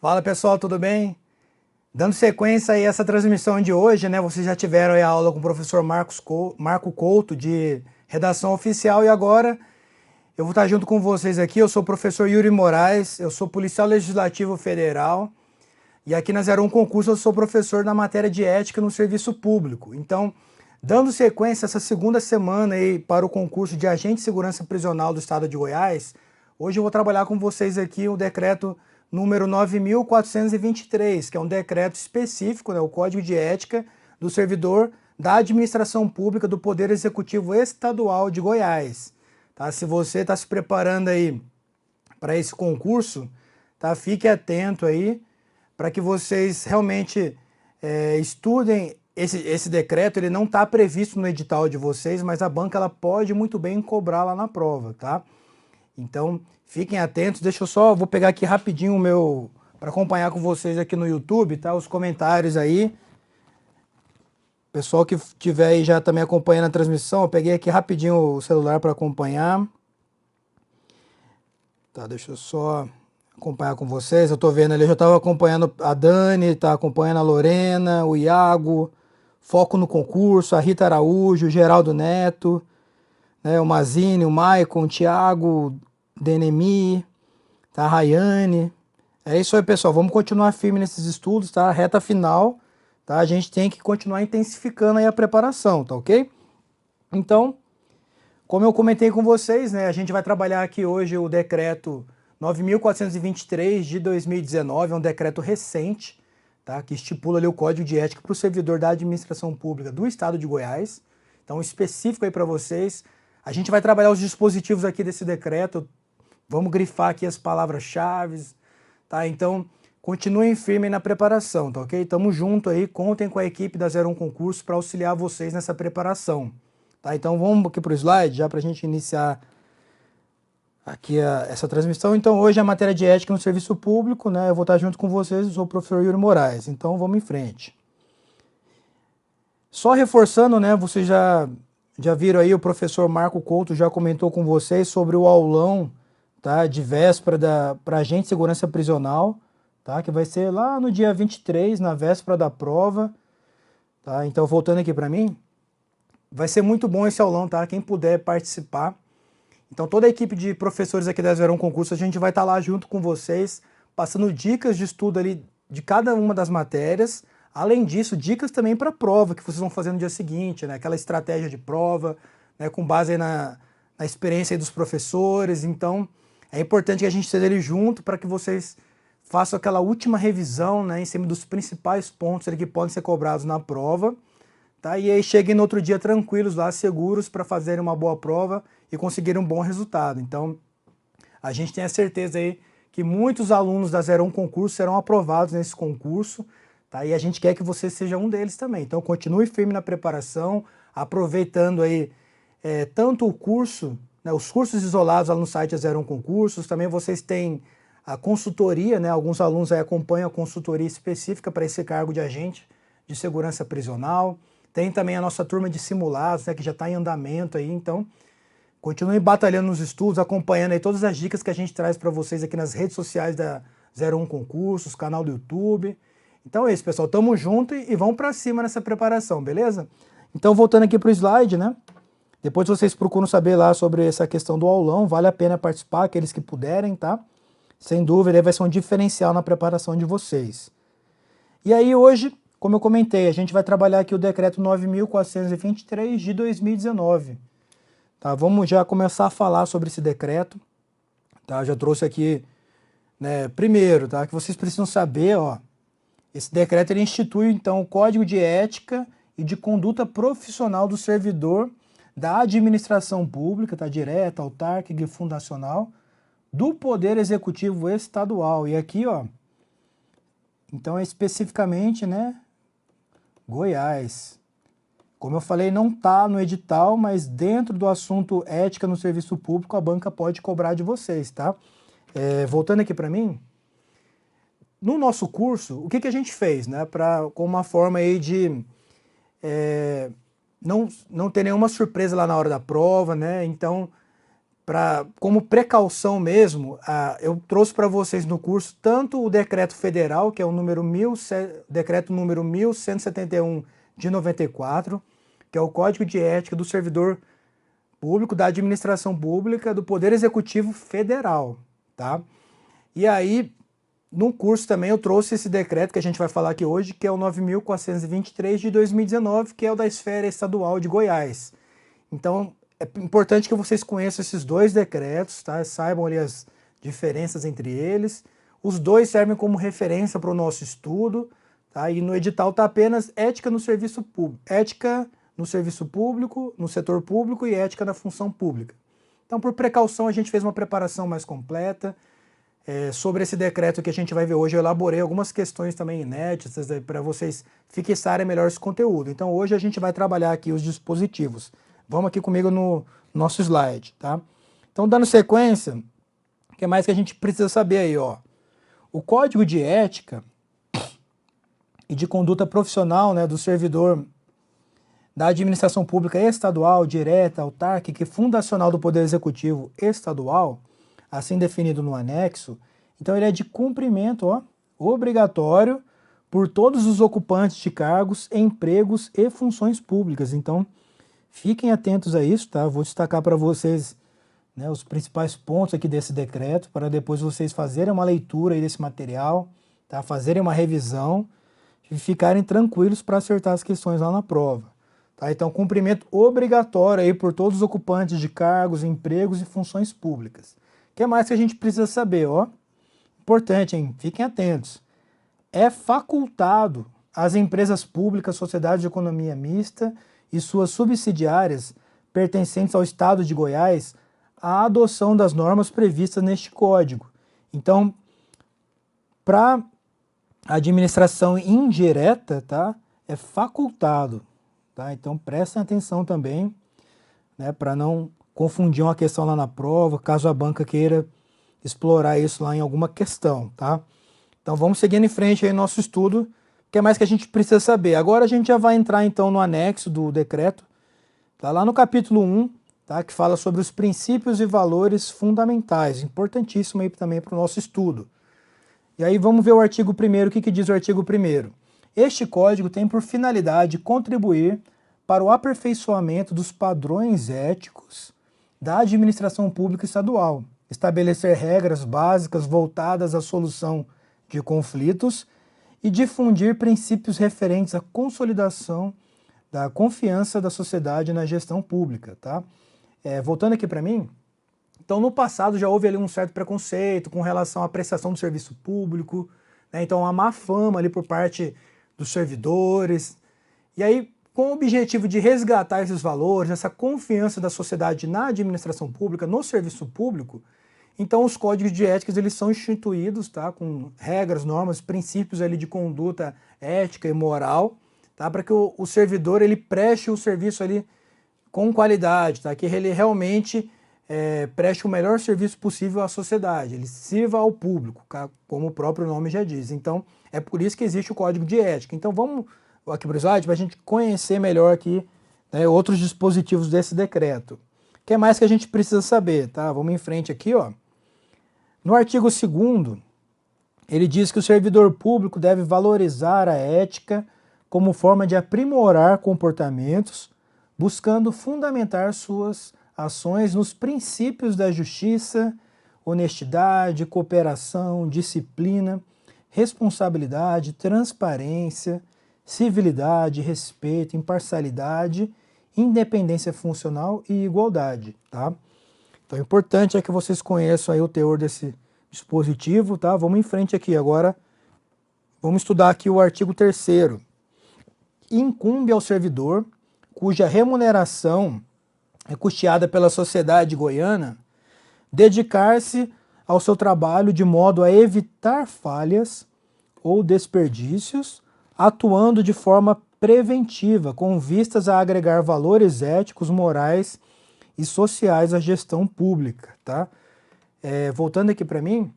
Fala pessoal, tudo bem? Dando sequência aí a essa transmissão de hoje, né? Vocês já tiveram aí a aula com o professor Marco Couto de redação oficial e agora eu vou estar junto com vocês aqui. Eu sou o professor Yuri Moraes, eu sou policial legislativo federal e aqui na 01 Concurso eu sou professor na matéria de ética no serviço público. Então, dando sequência essa segunda semana aí para o concurso de agente de segurança prisional do estado de Goiás, hoje eu vou trabalhar com vocês aqui o decreto número 9.423, que é um decreto específico, né, o Código de Ética do servidor da administração pública do Poder Executivo Estadual de Goiás. Tá? Se você está se preparando aí para esse concurso, tá? Fique atento aí para que vocês realmente estudem esse decreto. Ele não está previsto no edital de vocês, mas a banca ela pode muito bem cobrar lá na prova, tá? Então, fiquem atentos. Vou pegar aqui rapidinho o meu, para acompanhar com vocês aqui no YouTube, tá? Os comentários aí. Pessoal que estiver aí já também acompanhando a transmissão, eu peguei aqui rapidinho o celular para acompanhar. Tá, deixa eu só acompanhar com vocês. Eu tô vendo ali, eu já estava acompanhando a Dani, tá acompanhando a Lorena, o Iago, Foco no Concurso, a Rita Araújo, o Geraldo Neto, né, o Mazini, o Maicon, o Thiago, Denemi, tá, a Rayane. É isso aí, pessoal. Vamos continuar firme nesses estudos, tá? Reta final, tá? A gente tem que continuar intensificando aí a preparação, tá ok? Então, como eu comentei com vocês, né, a gente vai trabalhar aqui hoje o decreto 9.423 de 2019, é um decreto recente, tá, que estipula ali o Código de Ética para o servidor da administração pública do estado de Goiás. Então, específico aí para vocês. A gente vai trabalhar os dispositivos aqui desse decreto, vamos grifar aqui as palavras-chave, tá? Então, continuem firme na preparação, tá ok? Tamo junto aí, contem com a equipe da 01 Concurso para auxiliar vocês nessa preparação. Tá, então vamos aqui para o slide, já para a gente iniciar aqui essa transmissão. Então hoje a matéria de ética no serviço público, né? Eu vou estar junto com vocês, eu sou o professor Yuri Moraes. Então vamos em frente. Só reforçando, né? Vocês já viram aí, o professor Marco Couto já comentou com vocês sobre o aulão, tá? De véspera para agente de segurança prisional, tá? Que vai ser lá no dia 23, na véspera da prova, tá? Então voltando aqui para mim. Vai ser muito bom esse aulão, tá? Quem puder participar. Então toda a equipe de professores aqui da 01 Concurso, a gente vai estar lá junto com vocês, passando dicas de estudo ali de cada uma das matérias. Além disso, dicas também para a prova que vocês vão fazer no dia seguinte, né? Aquela estratégia de prova, né? Com base aí na experiência aí dos professores. Então é importante que a gente esteja ali junto para que vocês façam aquela última revisão, né? Em cima dos principais pontos ali que podem ser cobrados na prova. Tá? E aí cheguem no outro dia tranquilos lá, seguros, para fazerem uma boa prova e conseguirem um bom resultado. Então, a gente tem a certeza aí que muitos alunos da 01 Concurso serão aprovados nesse concurso, tá? E a gente quer que você seja um deles também. Então, continue firme na preparação, aproveitando aí tanto o curso, né, os cursos isolados lá no site da 01 Concursos, também vocês têm a consultoria, né? Alguns alunos aí acompanham a consultoria específica para esse cargo de agente de segurança prisional. Tem também a nossa turma de simulados, né, que já está em andamento aí, então continue batalhando nos estudos, acompanhando aí todas as dicas que a gente traz para vocês aqui nas redes sociais da 01 Concursos, canal do YouTube. Então é isso, pessoal, tamo junto e vamos para cima nessa preparação, beleza? Então voltando aqui para o slide, né, depois vocês procuram saber lá sobre essa questão do aulão, vale a pena participar, aqueles que puderem, tá? Sem dúvida, aí vai ser um diferencial na preparação de vocês. E aí hoje, como eu comentei, a gente vai trabalhar aqui o decreto 9.423 de 2019. Tá? Vamos já começar a falar sobre esse decreto. Tá? Já trouxe aqui, né, primeiro, tá, que vocês precisam saber, ó, esse decreto ele institui então o Código de Ética e de Conduta Profissional do servidor da administração pública, tá, direta, autárquica e fundacional, do Poder Executivo Estadual. E aqui, ó, então é especificamente, né, Goiás. Como eu falei, não está no edital, mas dentro do assunto ética no serviço público, a banca pode cobrar de vocês, tá? Voltando aqui para mim, no nosso curso, o que a gente fez, né? Com uma forma aí de não ter nenhuma surpresa lá na hora da prova, né? Então, como precaução mesmo, eu trouxe para vocês no curso tanto o decreto federal, que é o decreto número 1171 de 94, que é o Código de Ética do Servidor Público, da Administração Pública, do Poder Executivo Federal, tá? E aí, no curso também eu trouxe esse decreto que a gente vai falar aqui hoje, que é o 9.423 de 2019, que é o da esfera estadual de Goiás. Então, é importante que vocês conheçam esses dois decretos, tá? Saibam ali as diferenças entre eles. Os dois servem como referência para o nosso estudo, tá? E no edital está apenas ética no serviço público, ética no serviço público, no setor público e ética na função pública. Então, por precaução, a gente fez uma preparação mais completa. Sobre esse decreto que a gente vai ver hoje, eu elaborei algumas questões também inéditas para vocês fixarem melhor esse conteúdo. Então, hoje a gente vai trabalhar aqui os dispositivos. Vamos aqui comigo no nosso slide, tá? Então, dando sequência, o que mais que a gente precisa saber aí, ó? O Código de Ética e de Conduta Profissional, né, do servidor da administração pública estadual, direta, autárquica e fundacional do Poder Executivo estadual, assim definido no anexo, então ele é de cumprimento, ó, obrigatório por todos os ocupantes de cargos, empregos e funções públicas. Então, fiquem atentos a isso, tá? Vou destacar para vocês, né, os principais pontos aqui desse decreto, para depois vocês fazerem uma leitura aí desse material, tá? Fazerem uma revisão e ficarem tranquilos para acertar as questões lá na prova. Tá? Então, cumprimento obrigatório aí por todos os ocupantes de cargos, empregos e funções públicas. O que mais que a gente precisa saber? Ó? Importante, hein? Fiquem atentos. É facultado às empresas públicas, sociedades de economia mista e suas subsidiárias pertencentes ao Estado de Goiás a adoção das normas previstas neste código. Então, para a administração indireta, tá? É facultado. Tá? Então, prestem atenção também, né? Para não confundir uma questão lá na prova, caso a banca queira explorar isso lá em alguma questão, tá? Então, vamos seguindo em frente aí no nosso estudo. O que mais que a gente precisa saber? Agora a gente já vai entrar então no anexo do decreto, tá? Lá no capítulo 1, tá? Que fala sobre os princípios e valores fundamentais, importantíssimo aí também para o nosso estudo. E aí vamos ver o artigo 1º, o que diz o artigo 1º? Este código tem por finalidade contribuir para o aperfeiçoamento dos padrões éticos da administração pública estadual, estabelecer regras básicas voltadas à solução de conflitos e difundir princípios referentes à consolidação da confiança da sociedade na gestão pública. Tá? Voltando aqui para mim, então no passado já houve ali um certo preconceito com relação à prestação do serviço público, né? Então a má fama ali por parte dos servidores, e aí com o objetivo de resgatar esses valores, essa confiança da sociedade na administração pública, no serviço público, então os códigos de ética eles são instituídos, tá, com regras, normas, princípios ali de conduta ética e moral, tá, para que o servidor ele preste o serviço ali com qualidade, tá, que ele realmente preste o melhor serviço possível à sociedade, ele sirva ao público, tá, como o próprio nome já diz. Então é por isso que existe o código de ética. Então vamos aqui para o slide para a gente conhecer melhor aqui, né, outros dispositivos desse decreto. O que mais que a gente precisa saber? Tá? Vamos em frente aqui, ó. No artigo 2º, ele diz que o servidor público deve valorizar a ética como forma de aprimorar comportamentos, buscando fundamentar suas ações nos princípios da justiça, honestidade, cooperação, disciplina, responsabilidade, transparência, civilidade, respeito, imparcialidade, independência funcional e igualdade, tá? Então, o importante é que vocês conheçam aí o teor desse dispositivo, tá? Vamos em frente aqui agora. Vamos estudar aqui o artigo 3º. Incumbe ao servidor, cuja remuneração é custeada pela sociedade goiana, dedicar-se ao seu trabalho de modo a evitar falhas ou desperdícios, atuando de forma preventiva, com vistas a agregar valores éticos, morais e sociais à gestão pública. Tá? Voltando aqui para mim,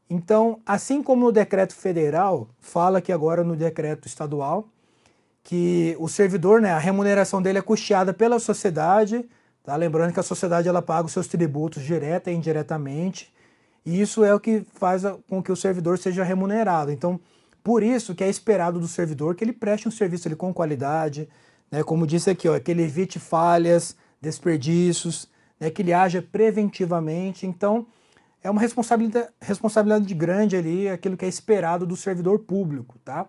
então, assim como no decreto federal, fala aqui agora no decreto estadual, que o servidor, né, a remuneração dele é custeada pela sociedade, Tá? Lembrando que a sociedade ela paga os seus tributos direta e indiretamente, e isso é o que faz com que o servidor seja remunerado. Então, por isso que é esperado do servidor que ele preste um serviço ali com qualidade, né? Como disse aqui, ó, que ele evite falhas, desperdícios, né? Que ele haja preventivamente. Então, é uma responsabilidade grande ali, aquilo que é esperado do servidor público, tá?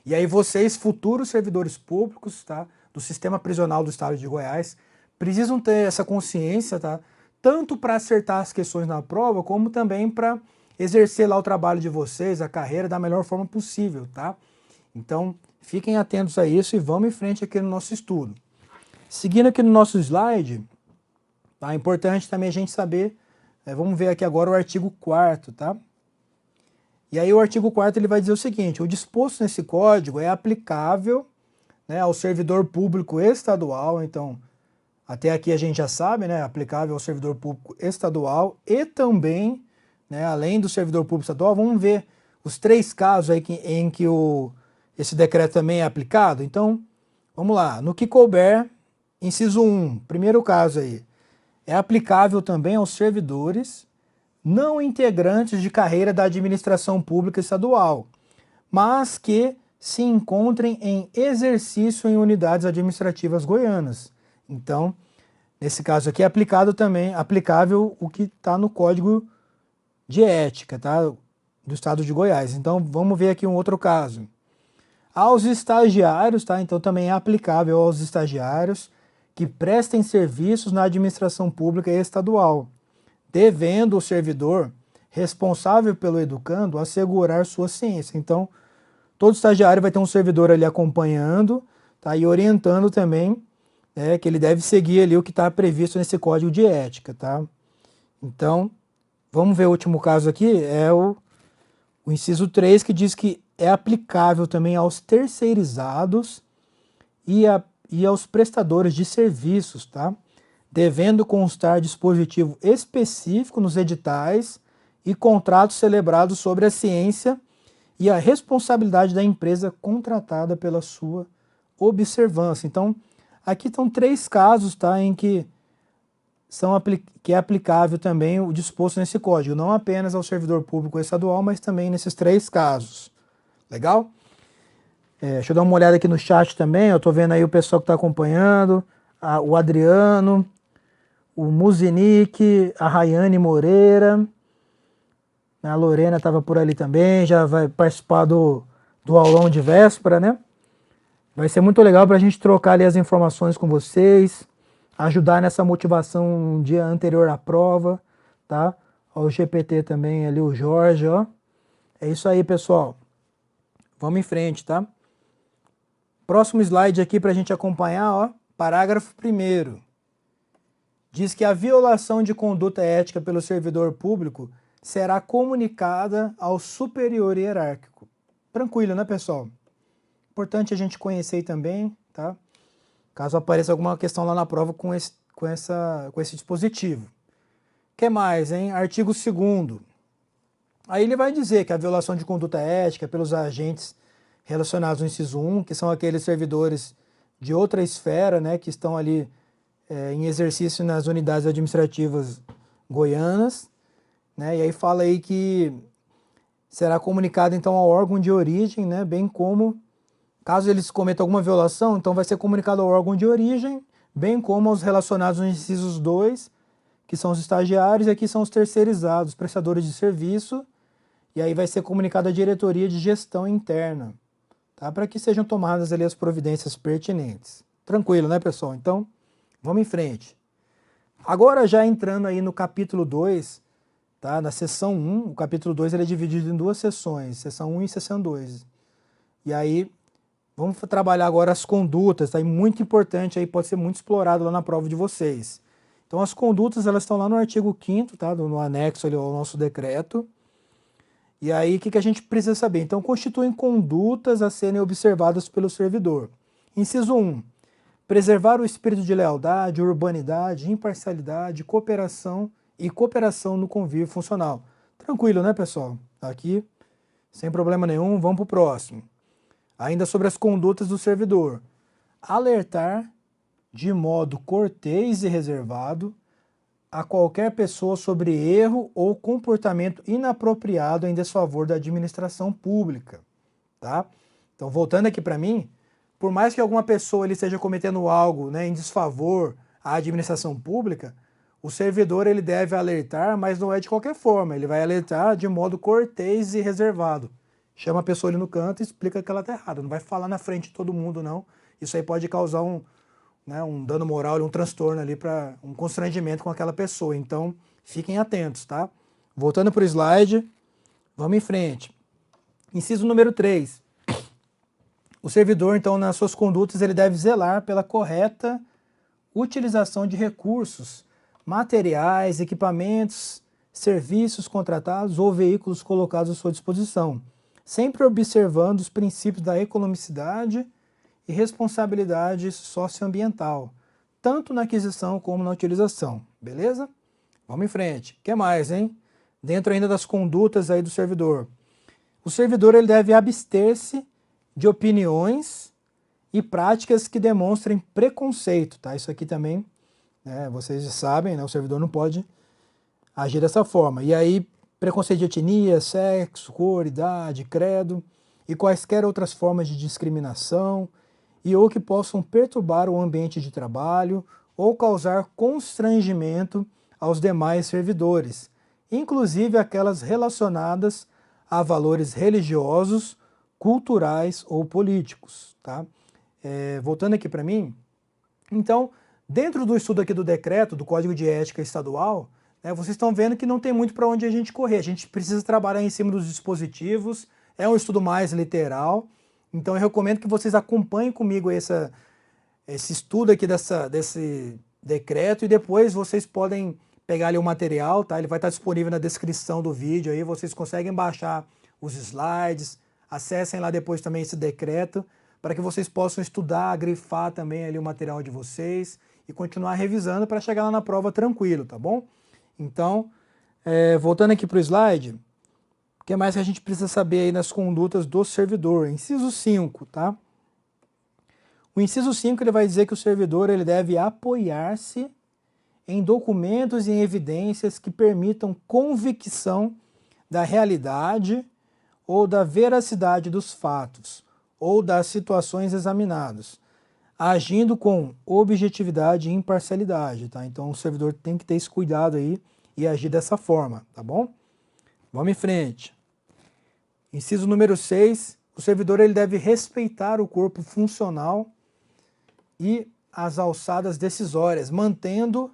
E aí vocês, futuros servidores públicos, tá? Do sistema prisional do estado de Goiás, precisam ter essa consciência, tá? Tanto para acertar as questões na prova, como também para exercer lá o trabalho de vocês, a carreira, da melhor forma possível, tá? Então, fiquem atentos a isso e vamos em frente aqui no nosso estudo. Seguindo aqui no nosso slide, tá? É importante também a gente saber, vamos ver aqui agora o artigo 4º, tá? E aí o artigo 4º ele vai dizer o seguinte: o disposto nesse código é aplicável, né, ao servidor público estadual. Então, até aqui a gente já sabe, né, aplicável ao servidor público estadual e também, né, além do servidor público estadual, vamos ver os 3 casos aí em que esse decreto também é aplicado. Então, vamos lá. No que couber, inciso 1, primeiro caso aí, é aplicável também aos servidores não integrantes de carreira da administração pública estadual, mas que se encontrem em exercício em unidades administrativas goianas. Então, nesse caso aqui é aplicável o que está no Código de Ética, tá? Do Estado de Goiás. Então, vamos ver aqui um outro caso. Aos estagiários, tá? Então, também é aplicável aos estagiários que prestem serviços na administração pública estadual, devendo o servidor responsável pelo educando assegurar sua ciência. Então, todo estagiário vai ter um servidor ali acompanhando, tá? E orientando também, que ele deve seguir ali o que está previsto nesse código de ética, tá? Então, vamos ver o último caso aqui, é o inciso 3, que diz que é aplicável também aos terceirizados e aos prestadores de serviços, tá? Devendo constar dispositivo específico nos editais e contratos celebrados sobre a ciência e a responsabilidade da empresa contratada pela sua observância. Então, aqui estão 3 casos, tá, em que é aplicável também o disposto nesse código, não apenas ao servidor público estadual, mas também nesses 3 casos. Legal? Deixa eu dar uma olhada aqui no chat também, eu estou vendo aí o pessoal que está acompanhando, o Adriano, o Muzinique, a Rayane Moreira, a Lorena estava por ali também, já vai participar do aulão de véspera, né? Vai ser muito legal para a gente trocar ali as informações com vocês, ajudar nessa motivação no dia anterior à prova, tá? Ó, o GPT também ali, o Jorge, ó. É isso aí, pessoal. Vamos em frente, tá? Próximo slide aqui para a gente acompanhar, ó. Parágrafo 1º. Diz que a violação de conduta ética pelo servidor público será comunicada ao superior hierárquico. Tranquilo, né, pessoal? Importante a gente conhecer também, tá? Caso apareça alguma questão lá na prova com esse dispositivo. O que mais, hein? Artigo 2º. Aí ele vai dizer que a violação de conduta ética pelos agentes relacionados no inciso 1, que são aqueles servidores de outra esfera, né, que estão ali em exercício nas unidades administrativas goianas, né, e aí fala aí que será comunicado então ao órgão de origem, né, bem como, caso eles cometam alguma violação, então vai ser comunicado ao órgão de origem, bem como aos relacionados nos incisos 2, que são os estagiários, e aqui são os terceirizados, prestadores de serviço, e aí vai ser comunicado à diretoria de gestão interna, tá? Para que sejam tomadas ali as providências pertinentes. Tranquilo, né, pessoal? Então, vamos em frente. Agora, já entrando aí no capítulo 2, tá? Na seção 1, o capítulo 2 ele é dividido em 2 sessões, seção 1 e seção 2. E aí, vamos trabalhar agora as condutas, tá? E muito importante, aí pode ser muito explorado lá na prova de vocês. Então, as condutas, elas estão lá no artigo 5º, tá? No anexo ali ao nosso decreto. E aí, o que a gente precisa saber? Então, constituem condutas a serem observadas pelo servidor. Inciso 1. Preservar o espírito de lealdade, urbanidade, imparcialidade, cooperação no convívio funcional. Tranquilo, né, pessoal? Aqui, sem problema nenhum, vamos para o próximo. Ainda sobre as condutas do servidor. Alertar de modo cortês e reservado a qualquer pessoa sobre erro ou comportamento inapropriado em desfavor da administração pública, tá? Então, voltando aqui para mim, por mais que alguma pessoa ele esteja cometendo algo, né, em desfavor à administração pública, o servidor ele deve alertar, mas não é de qualquer forma, ele vai alertar de modo cortês e reservado. Chama a pessoa ali no canto e explica que ela está errada, não vai falar na frente de todo mundo, não. Isso aí pode causar um dano moral, um transtorno ali, para um constrangimento com aquela pessoa. Então, fiquem atentos, tá? Voltando para o slide, vamos em frente. Inciso número 3. O servidor, então, nas suas condutas, ele deve zelar pela correta utilização de recursos, materiais, equipamentos, serviços contratados ou veículos colocados à sua disposição, sempre observando os princípios da economicidade e responsabilidade socioambiental, tanto na aquisição como na utilização, beleza? Vamos em frente. O que mais, hein? Dentro ainda das condutas aí do servidor. O servidor ele deve abster-se de opiniões e práticas que demonstrem preconceito, tá? Isso aqui também, né, vocês sabem, né, o servidor não pode agir dessa forma. E aí, preconceito de etnia, sexo, cor, idade, credo e quaisquer outras formas de discriminação e ou que possam perturbar o ambiente de trabalho ou causar constrangimento aos demais servidores, inclusive aquelas relacionadas a valores religiosos, culturais ou políticos, tá? Voltando aqui para mim, então, dentro do estudo aqui do decreto, do Código de Ética Estadual, né, vocês estão vendo que não tem muito para onde a gente correr, a gente precisa trabalhar em cima dos dispositivos, é um estudo mais literal, então eu recomendo que vocês acompanhem comigo esse estudo aqui desse decreto e depois vocês podem pegar ali o material, tá? Ele vai estar disponível na descrição do vídeo aí, vocês conseguem baixar os slides, acessem lá depois também esse decreto, para que vocês possam estudar, grifar também ali o material de vocês e continuar revisando para chegar lá na prova tranquilo, tá bom? Então, voltando aqui para o slide, o que mais que a gente precisa saber aí nas condutas do servidor? Inciso 5, tá? O inciso 5 ele vai dizer que o servidor ele deve apoiar-se em documentos e em evidências que permitam convicção da realidade ou da veracidade dos fatos ou das situações examinadas, agindo com objetividade e imparcialidade, tá? Então o servidor tem que ter esse cuidado aí e agir dessa forma, tá bom? Vamos em frente. Inciso número 6, o servidor ele deve respeitar o corpo funcional e as alçadas decisórias, mantendo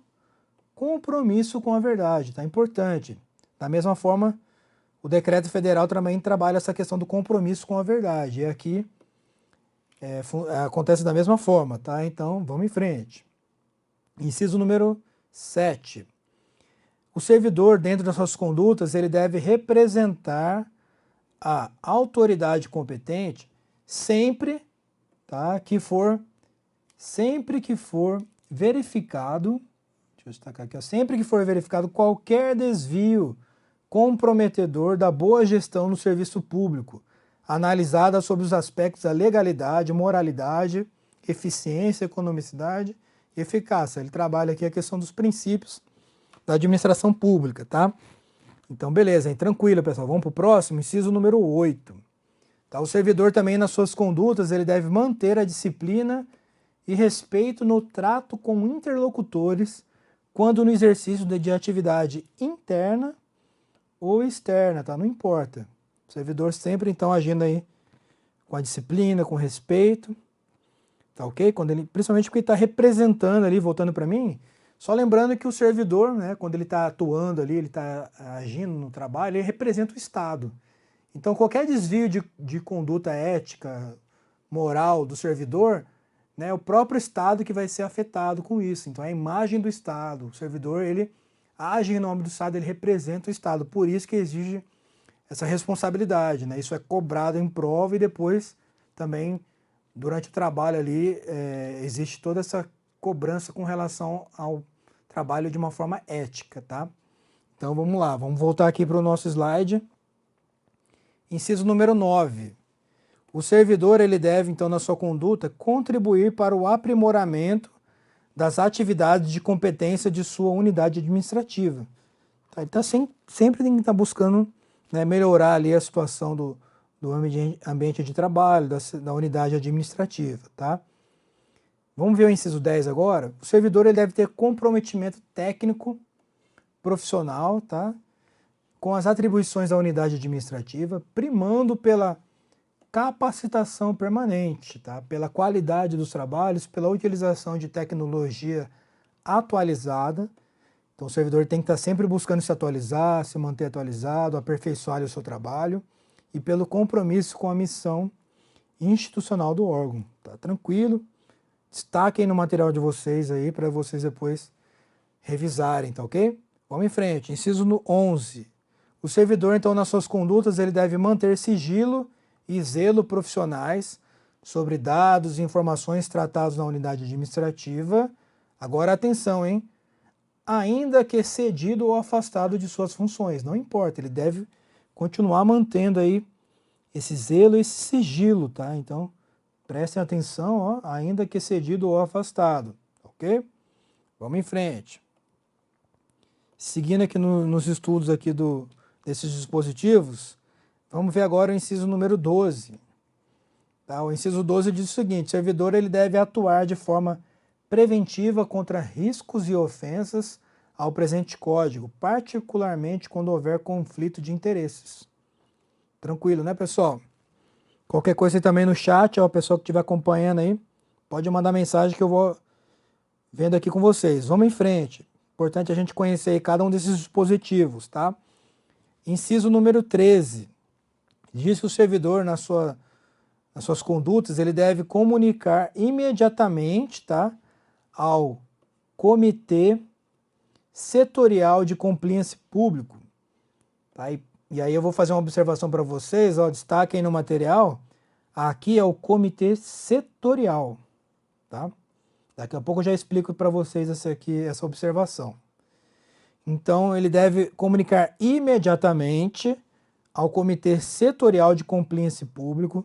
compromisso com a verdade, tá? Importante. Da mesma forma, o decreto federal também trabalha essa questão do compromisso com a verdade. E aqui acontece da mesma forma, tá? Então, vamos em frente. Inciso número 7. O servidor, dentro das suas condutas, ele deve representar a autoridade competente sempre, tá, sempre que for verificado, deixa eu destacar aqui, ó, sempre que for verificado qualquer desvio comprometedor da boa gestão no serviço público, analisada sobre os aspectos da legalidade, moralidade, eficiência, economicidade e eficácia. Ele trabalha aqui a questão dos princípios da administração pública, tá? Então, beleza, hein? Tranquilo, pessoal. Vamos para o próximo, inciso número 8. Tá? O servidor também, nas suas condutas, ele deve manter a disciplina e respeito no trato com interlocutores quando no exercício de atividade interna ou externa, tá? Não importa. O servidor sempre, então, agindo aí com a disciplina, com respeito, tá ok? Principalmente porque ele está representando ali, voltando para mim, só lembrando que o servidor, né, quando ele está atuando ali, ele está agindo no trabalho, ele representa o Estado. Então, qualquer desvio de conduta ética, moral do servidor, né, é o próprio Estado que vai ser afetado com isso. Então, é a imagem do Estado. O servidor, ele age em nome do Estado, ele representa o Estado. Por isso que exige essa responsabilidade, né? Isso é cobrado em prova e depois também, durante o trabalho ali, existe toda essa cobrança com relação ao trabalho de uma forma ética, tá? Então vamos lá, vamos voltar aqui para o nosso slide. Inciso número 9. O servidor ele deve, então, na sua conduta, contribuir para o aprimoramento das atividades de competência de sua unidade administrativa. Tá? Ele tá sempre tem que estar buscando, né, melhorar ali a situação do ambiente de trabalho, da unidade administrativa. Tá? Vamos ver o inciso 10 agora? O servidor ele deve ter comprometimento técnico, profissional, tá? Com as atribuições da unidade administrativa, primando pela capacitação permanente, tá? Pela qualidade dos trabalhos, pela utilização de tecnologia atualizada. Então o servidor tem que estar sempre buscando se atualizar, se manter atualizado, aperfeiçoar o seu trabalho e pelo compromisso com a missão institucional do órgão. Tá tranquilo? Destaquem no material de vocês aí para vocês depois revisarem, tá ok? Vamos em frente. Inciso no 11. O servidor, então, nas suas condutas, ele deve manter sigilo e zelo profissionais sobre dados e informações tratados na unidade administrativa. Agora, atenção, hein? Ainda que cedido ou afastado de suas funções. Não importa, ele deve continuar mantendo aí esse zelo e esse sigilo, tá? Então, prestem atenção, ó, ainda que cedido ou afastado, ok? Vamos em frente. Seguindo aqui nos estudos aqui desses dispositivos, vamos ver agora o inciso número 12. Tá? O inciso 12 diz o seguinte: o servidor ele deve atuar de forma preventiva contra riscos e ofensas ao presente código, particularmente quando houver conflito de interesses. Tranquilo, né, pessoal? Qualquer coisa aí também no chat, ó, a pessoa que estiver acompanhando aí, pode mandar mensagem que eu vou vendo aqui com vocês. Vamos em frente. Importante a gente conhecer aí cada um desses dispositivos, tá? Inciso número 13. Diz que o servidor, nas suas condutas, ele deve comunicar imediatamente, tá, ao Comitê Setorial de Compliance Público. Tá? E aí eu vou fazer uma observação para vocês, ó, destaquem no material. Aqui é o Comitê Setorial. Tá? Daqui a pouco eu já explico para vocês essa observação. Então, ele deve comunicar imediatamente ao Comitê Setorial de Compliance Público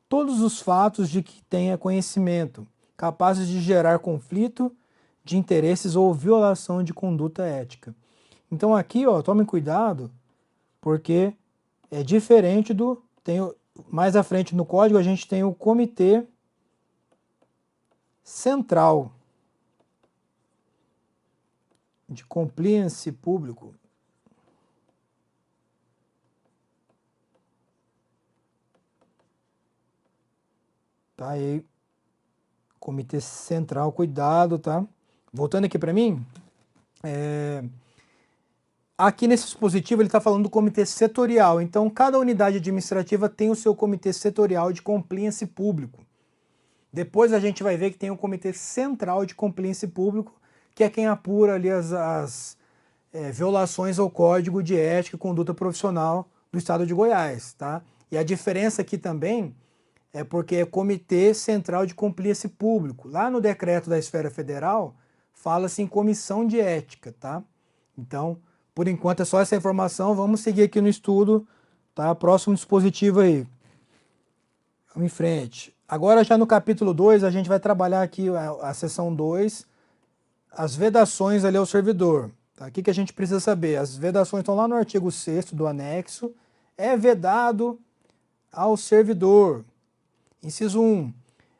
todos os fatos de que tenha conhecimento, capazes de gerar conflito de interesses ou violação de conduta ética. Então aqui, ó, tomem cuidado, porque é diferente mais à frente no código a gente tem o Comitê Central de Compliance Público. Tá aí, Comitê Central, cuidado, tá? Voltando aqui para mim, aqui nesse dispositivo ele está falando do Comitê Setorial. Então, cada unidade administrativa tem o seu Comitê Setorial de Compliance Público. Depois a gente vai ver que tem o Comitê Central de Compliance Público, que é quem apura ali as violações ao Código de Ética e Conduta Profissional do Estado de Goiás, tá? E a diferença aqui também é porque é Comitê Central de Compliance Público. Lá no decreto da Esfera Federal, fala-se em Comissão de Ética, tá? Então, por enquanto é só essa informação, vamos seguir aqui no estudo, tá? Próximo dispositivo aí. Vamos em frente. Agora já no capítulo 2, a gente vai trabalhar aqui a seção 2, as vedações ali ao servidor. Tá? O que a gente precisa saber? As vedações estão lá no artigo 6º do anexo. É vedado ao servidor. Inciso 1.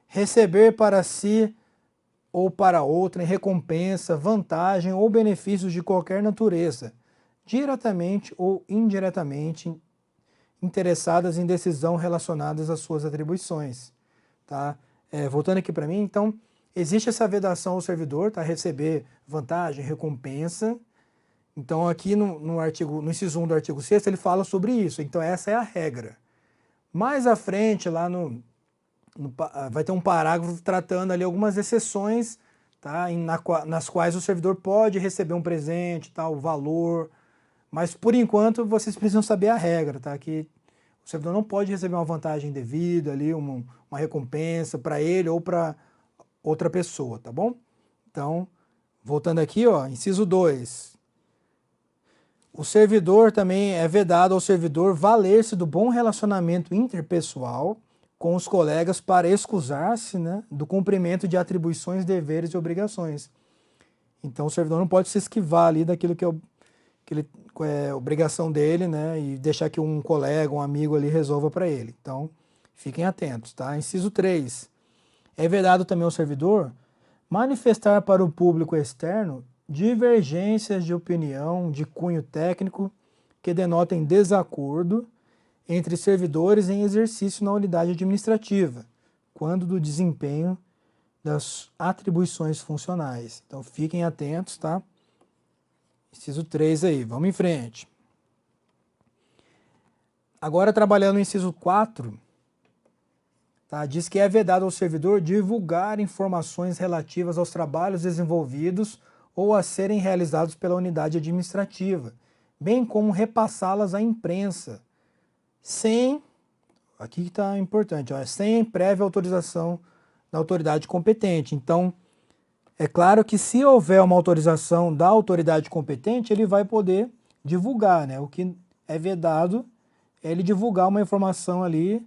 Receber para si ou para outrem recompensa, vantagem ou benefícios de qualquer natureza, diretamente ou indiretamente interessadas em decisão relacionadas às suas atribuições. Tá? Voltando aqui para mim, então, existe essa vedação ao servidor, tá? Receber vantagem, recompensa. Então, aqui no inciso 1 do artigo 6º, ele fala sobre isso. Então, essa é a regra. Mais à frente, lá vai ter um parágrafo tratando ali algumas exceções, tá? Nas quais o servidor pode receber um presente, tá? O valor. Mas, por enquanto, vocês precisam saber a regra, tá? Que o servidor não pode receber uma vantagem devida ali, uma recompensa para ele ou para outra pessoa, tá bom? Então, voltando aqui, ó, inciso 2. O servidor também é vedado ao servidor valer-se do bom relacionamento interpessoal com os colegas para excusar-se, né, do cumprimento de atribuições, deveres e obrigações. Então o servidor não pode se esquivar ali daquilo que é obrigação dele, né, e deixar que um colega, um amigo ali resolva para ele. Então fiquem atentos, tá? Inciso 3. É vedado também ao servidor manifestar para o público externo divergências de opinião de cunho técnico que denotem desacordo entre servidores em exercício na unidade administrativa, quando do desempenho das atribuições funcionais. Então fiquem atentos, tá? Inciso 3 aí, vamos em frente. Agora trabalhando no inciso 4, tá? Diz que é vedado ao servidor divulgar informações relativas aos trabalhos desenvolvidos ou a serem realizados pela unidade administrativa, bem como repassá-las à imprensa, sem, aqui está importante, ó, sem prévia autorização da autoridade competente. Então, é claro que se houver uma autorização da autoridade competente, ele vai poder divulgar, né? O que é vedado é ele divulgar uma informação ali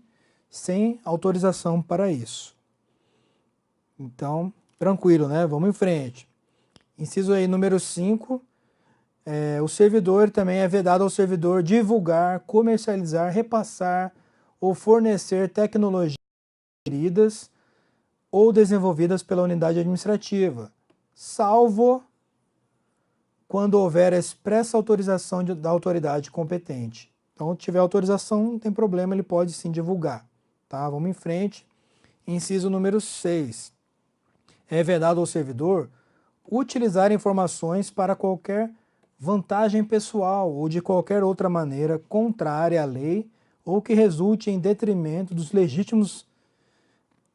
sem autorização para isso. Então, tranquilo, né? Vamos em frente. Inciso aí número 5. O servidor também é vedado ao servidor divulgar, comercializar, repassar ou fornecer tecnologias adquiridas ou desenvolvidas pela unidade administrativa, salvo quando houver expressa autorização da autoridade competente. Então, se tiver autorização, não tem problema, ele pode sim divulgar. Tá? Vamos em frente. Inciso número 6. É vedado ao servidor utilizar informações para qualquer vantagem pessoal ou de qualquer outra maneira contrária à lei ou que resulte em detrimento dos legítimos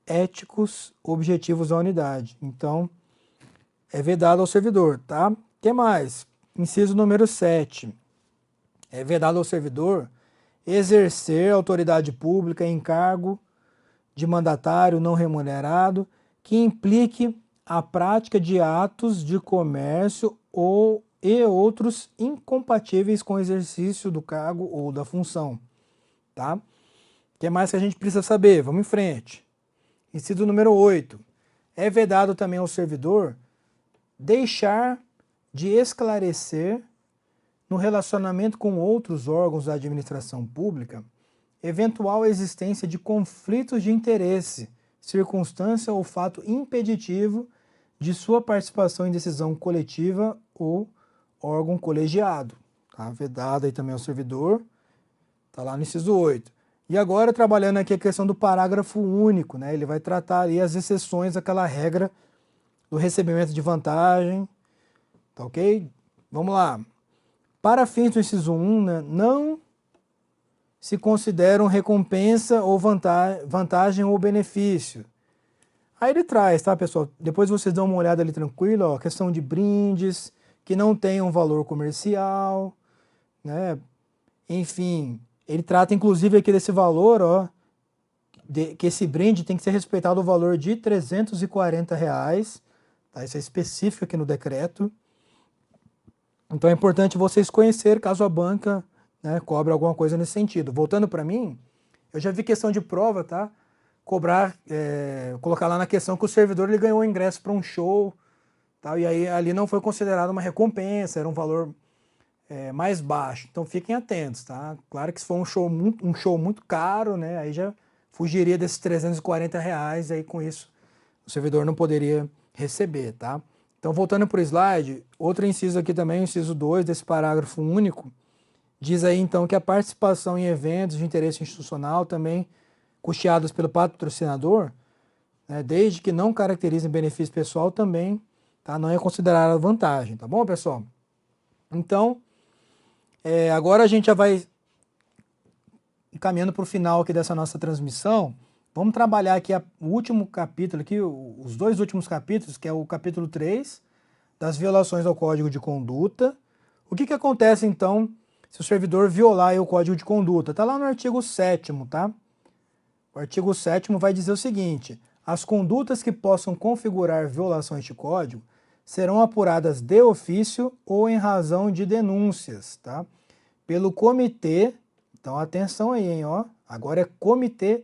éticos objetivos da unidade. Então, é vedado ao servidor, tá? O que mais? Inciso número 7. É vedado ao servidor exercer autoridade pública em cargo de mandatário não remunerado que implique a prática de atos de comércio e outros incompatíveis com o exercício do cargo ou da função, tá? O que mais que a gente precisa saber? Vamos em frente. Inciso número 8. É vedado também ao servidor deixar de esclarecer no relacionamento com outros órgãos da administração pública eventual existência de conflitos de interesse, circunstância ou fato impeditivo de sua participação em decisão coletiva ou órgão colegiado. Tá? Vedado aí também ao servidor, tá lá no inciso 8. E agora, trabalhando aqui a questão do parágrafo único, né? Ele vai tratar ali as exceções àquela regra do recebimento de vantagem, tá ok? Vamos lá. Para fins do inciso 1, né, não se consideram recompensa ou vantagem ou benefício. Aí ele traz, tá, pessoal? Depois vocês dão uma olhada ali tranquilo, ó, questão de brindes, que não tenham valor comercial, né? Enfim, ele trata inclusive aqui desse valor, ó, que esse brinde tem que ser respeitado o valor de R$340, tá? Isso é específico aqui no decreto. Então é importante vocês conhecerem caso a banca, né, cobre alguma coisa nesse sentido. Voltando para mim, eu já vi questão de prova, tá? Colocar lá na questão que o servidor ele ganhou o ingresso para um show, tá? E aí ali não foi considerado uma recompensa, era um valor mais baixo. Então fiquem atentos, tá? Claro que se for um show muito caro, né, aí já fugiria desses R$340, aí com isso o servidor não poderia receber, tá? Então voltando para o slide, outro inciso aqui também, o inciso 2 desse parágrafo único, diz aí então que a participação em eventos de interesse institucional também custeados pelo patrocinador, né, desde que não caracterizem benefício pessoal também, tá, não é considerada vantagem, tá bom, pessoal? Então, agora a gente já vai caminhando para o final aqui dessa nossa transmissão. Vamos trabalhar aqui o último capítulo, aqui, os dois últimos capítulos, que é o capítulo 3, das violações ao Código de Conduta. O que acontece, então, se o servidor violar aí o Código de Conduta? Está lá no artigo 7º, tá? O artigo 7º vai dizer o seguinte: as condutas que possam configurar violações de código serão apuradas de ofício ou em razão de denúncias, tá? Pelo comitê, então atenção aí, hein, ó, agora é comitê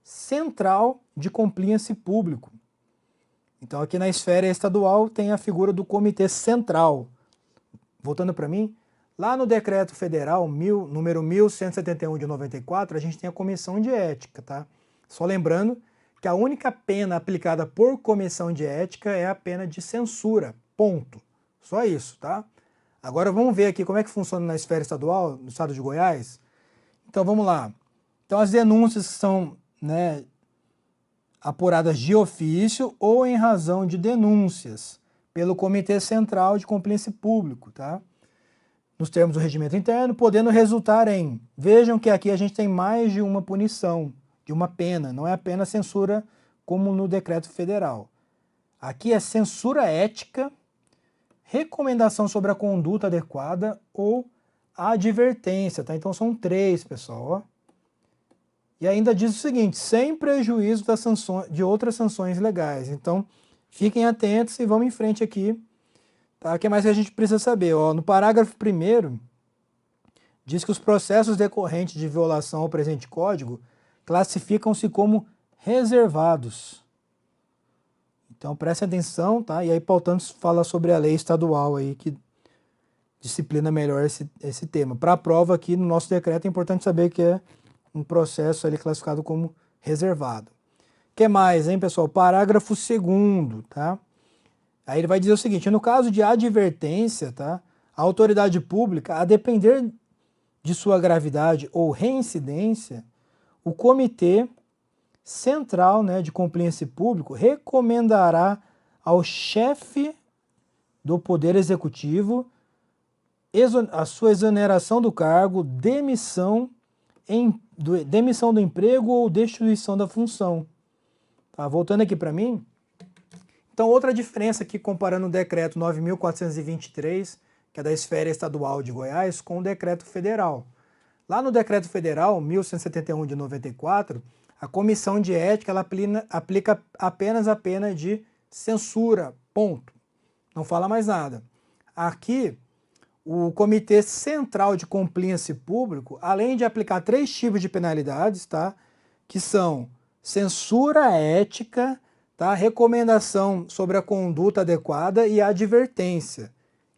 central de compliance público. Então aqui na esfera estadual tem a figura do comitê central. Voltando para mim, lá no decreto federal número 1171 de 94, a gente tem a comissão de ética, tá? Só lembrando que a única pena aplicada por comissão de ética é a pena de censura, ponto. Só isso, tá? Agora vamos ver aqui como é que funciona na esfera estadual, no estado de Goiás. Então vamos lá. Então as denúncias são, né, apuradas de ofício ou em razão de denúncias pelo Comitê Central de Compliance Público, tá? Nos termos do regimento interno, podendo resultar em... Vejam que aqui a gente tem mais de uma punição, de uma pena, não é apenas censura como no decreto federal. Aqui é censura ética, recomendação sobre a conduta adequada ou advertência, tá? Então são 3, pessoal, ó. E ainda diz o seguinte, sem prejuízo das sanções, de outras sanções legais. Então, fiquem atentos e vamos em frente aqui. Tá? O que mais que a gente precisa saber? Ó, no parágrafo 1º, diz que os processos decorrentes de violação ao presente código classificam-se como reservados. Então, prestem atenção, tá? E aí, pautando, fala sobre a lei estadual aí, que disciplina melhor esse tema. Para a prova aqui, no nosso decreto, é importante saber que é um processo ali classificado como reservado. O que mais, hein, pessoal? Parágrafo 2º, tá? Aí ele vai dizer o seguinte, no caso de advertência, tá? A autoridade pública, a depender de sua gravidade ou reincidência, o Comitê Central, né, de Compliance Público recomendará ao chefe do Poder Executivo a sua exoneração do cargo, demissão do emprego ou destituição da função. Tá? Voltando aqui para mim. Então, outra diferença aqui, comparando o decreto 9.423, que é da esfera estadual de Goiás, com o decreto federal. Lá no decreto federal, 1171 de 94, a comissão de ética ela aplica apenas a pena de censura, ponto. Não fala mais nada. Aqui, o Comitê Central de Compliance Público, além de aplicar 3 tipos de penalidades, tá? Que são censura ética, tá? Recomendação sobre a conduta adequada e advertência.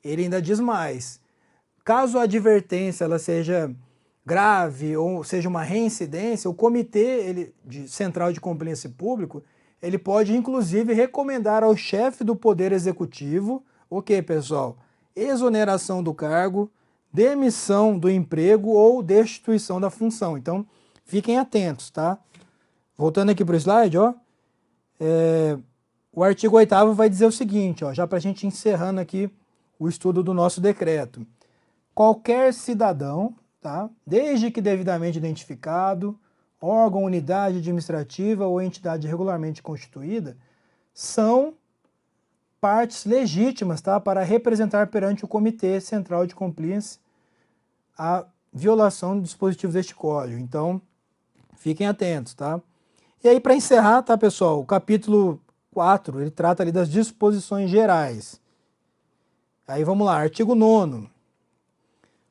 Ele ainda diz mais. Caso a advertência ela seja grave ou seja uma reincidência, o Comitê Central de Compliance Público, ele pode inclusive recomendar ao chefe do Poder Executivo, o que, pessoal? Exoneração do cargo, demissão do emprego ou destituição da função. Então, fiquem atentos, tá? Voltando aqui para o slide, ó, o artigo 8º vai dizer o seguinte, ó, já para a gente encerrando aqui o estudo do nosso decreto. Qualquer cidadão, tá, desde que devidamente identificado, órgão, unidade administrativa ou entidade regularmente constituída, são partes legítimas, tá, para representar perante o Comitê Central de Compliance a violação do dispositivo deste código. Então, fiquem atentos, tá? E aí, para encerrar, tá, pessoal, o capítulo 4, ele trata ali das disposições gerais. Aí, vamos lá, artigo 9º.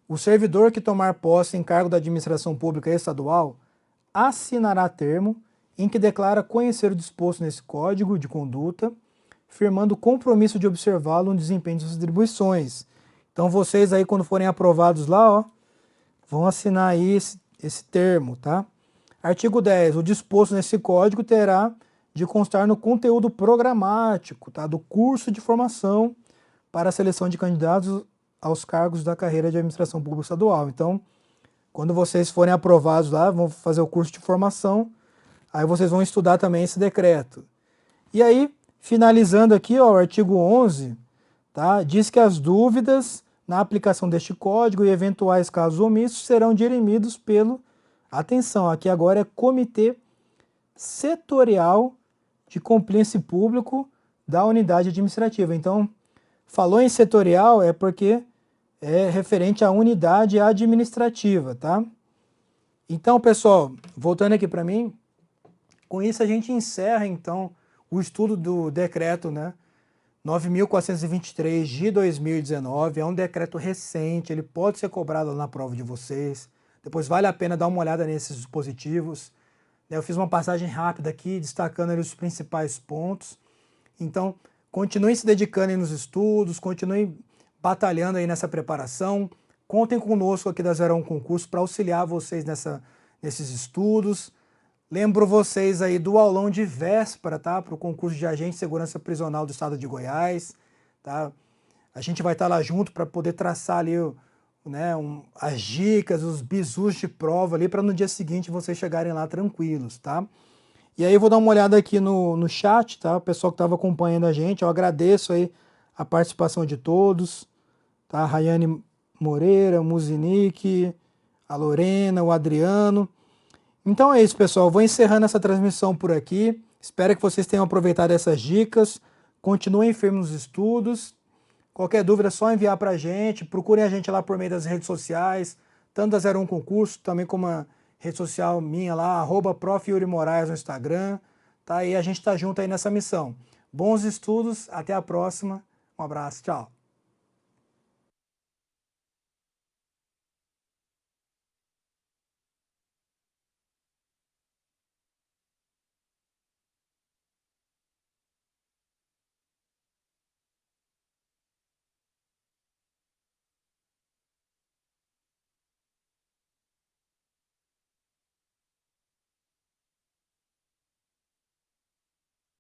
O servidor que tomar posse em cargo da administração pública estadual assinará termo em que declara conhecer o disposto nesse código de conduta, firmando o compromisso de observá-lo no desempenho de suas atribuições. Então vocês aí quando forem aprovados lá, ó, vão assinar aí esse termo, tá? Artigo 10. O disposto nesse código terá de constar no conteúdo programático, tá, do curso de formação para a seleção de candidatos aos cargos da carreira de administração pública estadual. Então, quando vocês forem aprovados lá, vão fazer o curso de formação, aí vocês vão estudar também esse decreto. E aí, finalizando aqui, ó, o artigo 11, tá, diz que as dúvidas na aplicação deste código e eventuais casos omissos serão dirimidos pelo, atenção, aqui agora é Comitê Setorial de Compliance Público da Unidade Administrativa. Então, falou em setorial é porque é referente à unidade administrativa, tá? Então, pessoal, voltando aqui para mim, com isso a gente encerra, então, o estudo do decreto, né, 9.423 de 2019, é um decreto recente, ele pode ser cobrado na prova de vocês, depois vale a pena dar uma olhada nesses dispositivos, Eu fiz uma passagem rápida aqui, destacando ali os principais pontos. Então, continuem se dedicando aí nos estudos, continuem batalhando aí nessa preparação. Contem conosco aqui da 01 Concurso para auxiliar vocês nesses estudos. Lembro vocês aí do aulão de véspera, tá? Para o concurso de agente de segurança prisional do estado de Goiás, tá? A gente vai estar lá junto para poder traçar ali, né, as dicas, os bizus de prova ali, para no dia seguinte vocês chegarem lá tranquilos, tá? E aí eu vou dar uma olhada aqui no chat, tá? O pessoal que estava acompanhando a gente, eu agradeço aí a participação de todos, tá? A Rayane Moreira, o Muzinique, a Lorena, o Adriano. Então é isso, pessoal. Vou encerrando essa transmissão por aqui. Espero que vocês tenham aproveitado essas dicas. Continuem firmes nos estudos. Qualquer dúvida é só enviar para a gente. Procurem a gente lá por meio das redes sociais, tanto da 01 Concurso, também como a rede social minha lá, @Prof. Yuri Moraes no Instagram. Tá? E a gente está junto aí nessa missão. Bons estudos, até a próxima. Um abraço, tchau.